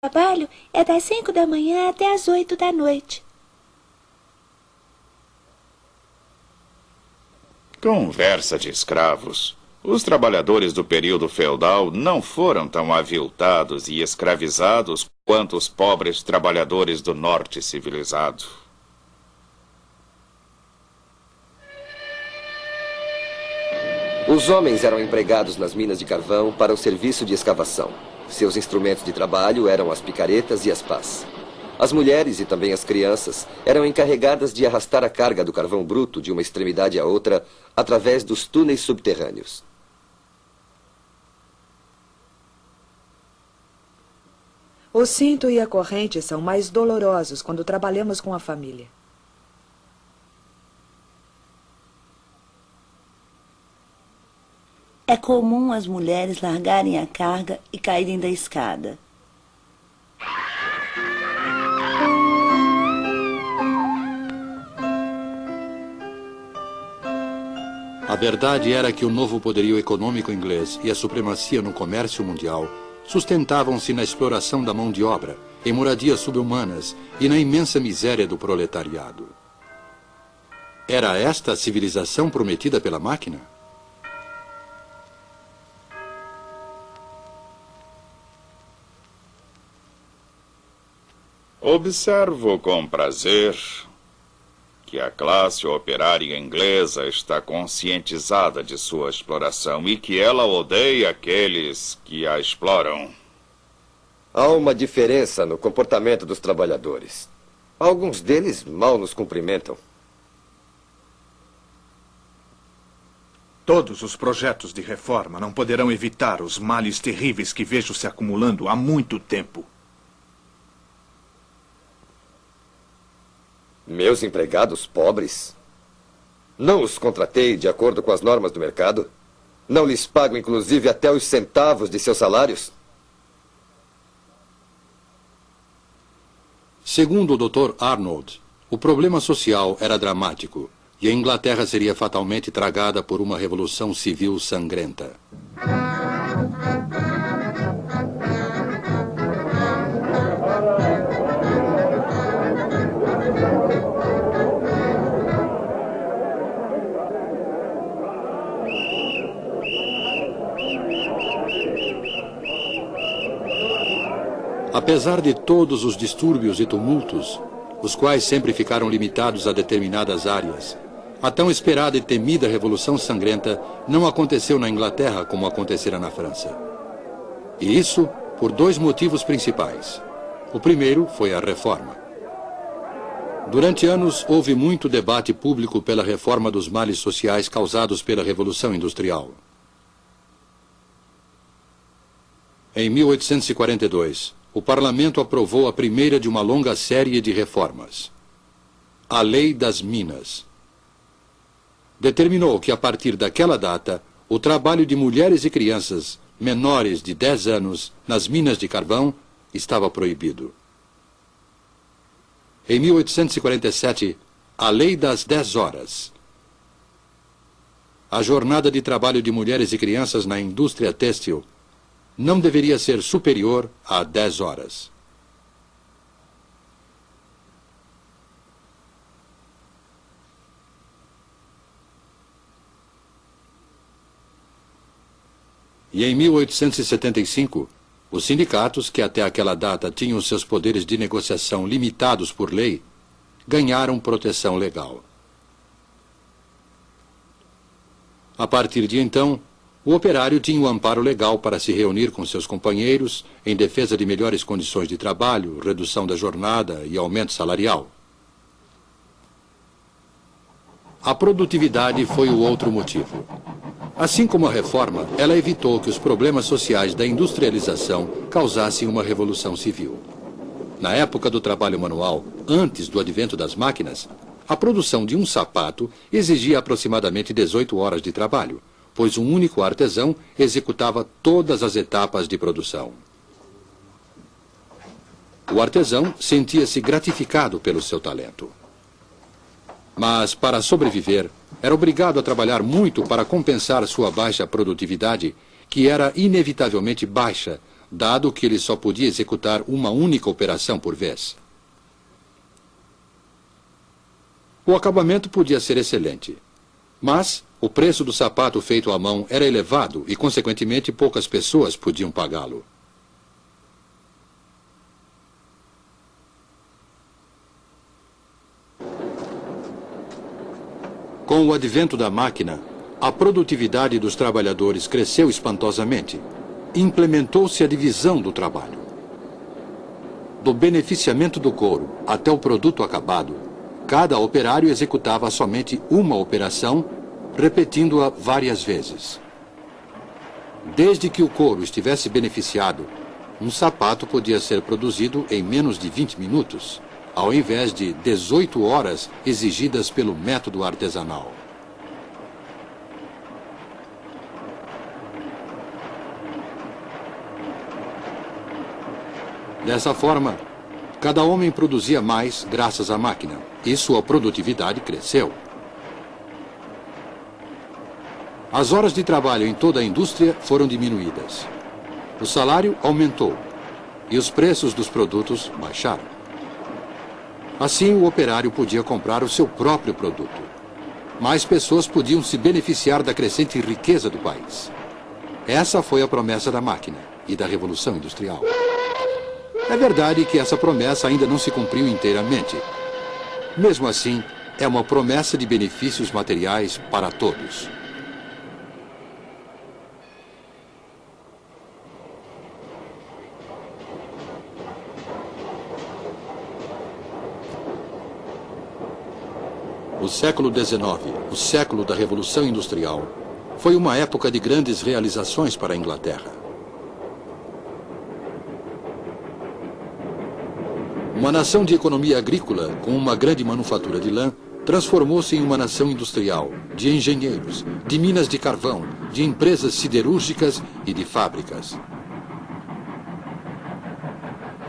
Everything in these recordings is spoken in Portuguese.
trabalho é das 5 da manhã até as 8 da noite. Conversa de escravos. Os trabalhadores do período feudal não foram tão aviltados e escravizados quanto os pobres trabalhadores do norte civilizado. Os homens eram empregados nas minas de carvão para o serviço de escavação. Seus instrumentos de trabalho eram as picaretas e as pás. As mulheres e também as crianças eram encarregadas de arrastar a carga do carvão bruto de uma extremidade à outra através dos túneis subterrâneos. O cinto e a corrente são mais dolorosos quando trabalhamos com a família. É comum as mulheres largarem a carga e caírem da escada. A verdade era que o novo poderio econômico inglês e a supremacia no comércio mundial sustentavam-se na exploração da mão de obra, em moradias subhumanas e na imensa miséria do proletariado. Era esta a civilização prometida pela máquina? Observo com prazer que a classe operária inglesa está conscientizada de sua exploração e que ela odeia aqueles que a exploram. Há uma diferença no comportamento dos trabalhadores. Alguns deles mal nos cumprimentam. Todos os projetos de reforma não poderão evitar os males terríveis que vejo se acumulando há muito tempo. Meus empregados pobres? Não os contratei de acordo com as normas do mercado? Não lhes pago, inclusive, até os centavos de seus salários? Segundo o Dr. Arnold, o problema social era dramático e a Inglaterra seria fatalmente tragada por uma revolução civil sangrenta. Apesar de todos os distúrbios e tumultos, os quais sempre ficaram limitados a determinadas áreas, a tão esperada e temida Revolução Sangrenta não aconteceu na Inglaterra como acontecera na França. E isso por dois motivos principais. O primeiro foi a reforma. Durante anos houve muito debate público pela reforma dos males sociais causados pela Revolução Industrial. Em 1842, o Parlamento aprovou a primeira de uma longa série de reformas. A Lei das Minas. Determinou que, a partir daquela data, o trabalho de mulheres e crianças menores de 10 anos nas minas de carvão estava proibido. Em 1847, a Lei das 10 Horas. A jornada de trabalho de mulheres e crianças na indústria têxtil não deveria ser superior a 10 horas. E em 1875, os sindicatos, que até aquela data tinham seus poderes de negociação limitados por lei, ganharam proteção legal. A partir de então, o operário tinha o amparo legal para se reunir com seus companheiros em defesa de melhores condições de trabalho, redução da jornada e aumento salarial. A produtividade foi o outro motivo. Assim como a reforma, ela evitou que os problemas sociais da industrialização causassem uma revolução civil. Na época do trabalho manual, antes do advento das máquinas, a produção de um sapato exigia aproximadamente 18 horas de trabalho, pois um único artesão executava todas as etapas de produção. O artesão sentia-se gratificado pelo seu talento. Mas, para sobreviver, era obrigado a trabalhar muito para compensar sua baixa produtividade, que era inevitavelmente baixa, dado que ele só podia executar uma única operação por vez. O acabamento podia ser excelente, mas o preço do sapato feito à mão era elevado e, consequentemente, poucas pessoas podiam pagá-lo. Com o advento da máquina, a produtividade dos trabalhadores cresceu espantosamente. Implementou-se a divisão do trabalho. Do beneficiamento do couro até o produto acabado, cada operário executava somente uma operação, repetindo-a várias vezes. Desde que o couro estivesse beneficiado, um sapato podia ser produzido em menos de 20 minutos, ao invés de 18 horas exigidas pelo método artesanal. Dessa forma, cada homem produzia mais graças à máquina, e sua produtividade cresceu. As horas de trabalho em toda a indústria foram diminuídas. O salário aumentou e os preços dos produtos baixaram. Assim, o operário podia comprar o seu próprio produto. Mais pessoas podiam se beneficiar da crescente riqueza do país. Essa foi a promessa da máquina e da Revolução Industrial. É verdade que essa promessa ainda não se cumpriu inteiramente. Mesmo assim, é uma promessa de benefícios materiais para todos. O século XIX, o século da Revolução Industrial, foi uma época de grandes realizações para a Inglaterra. Uma nação de economia agrícola, com uma grande manufatura de lã, transformou-se em uma nação industrial, de engenheiros, de minas de carvão, de empresas siderúrgicas e de fábricas.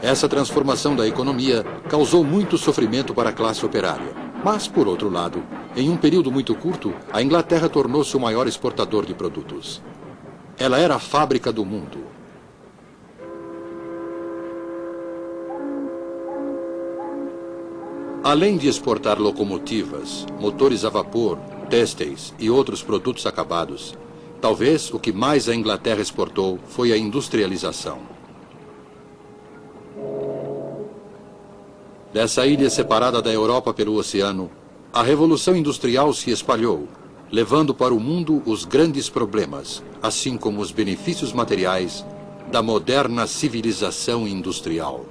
Essa transformação da economia causou muito sofrimento para a classe operária. Mas, por outro lado, em um período muito curto, a Inglaterra tornou-se o maior exportador de produtos. Ela era a fábrica do mundo. Além de exportar locomotivas, motores a vapor, têxteis e outros produtos acabados, talvez o que mais a Inglaterra exportou foi a industrialização. Dessa ilha separada da Europa pelo oceano, a Revolução Industrial se espalhou, levando para o mundo os grandes problemas, assim como os benefícios materiais da moderna civilização industrial.